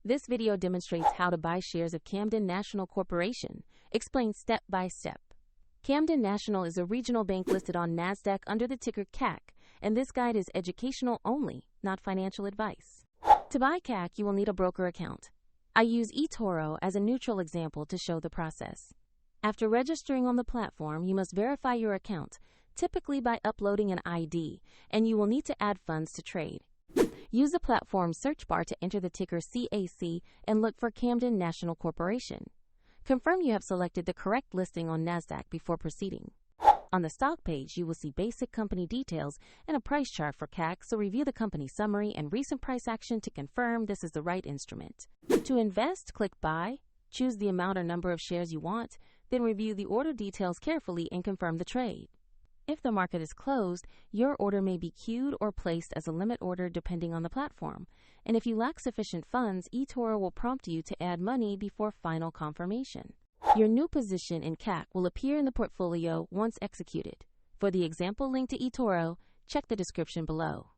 This video demonstrates how to buy shares of Camden National Corporation, explained step by step. Camden National is a regional bank listed on NASDAQ under the ticker CAC, and this guide is educational only, not financial advice. To buy CAC, you will need a broker account. I use eToro as a neutral example to show the process. After registering on the platform, you must verify your account, typically by uploading an ID, and you will need to add funds to trade. Use the platform's search bar to enter the ticker CAC and look for Camden National Corporation. Confirm you have selected the correct listing on NASDAQ before proceeding. On the stock page, you will see basic company details and a price chart for CAC, so review the company summary and recent price action to confirm this is the right instrument. To invest, click Buy, choose the amount or number of shares you want, then review the order details carefully and confirm the trade. If the market is closed, your order may be queued or placed as a limit order depending on the platform. And if you lack sufficient funds, eToro will prompt you to add money before final confirmation. Your new position in CAC will appear in the portfolio once executed. For the example link to eToro, check the description below.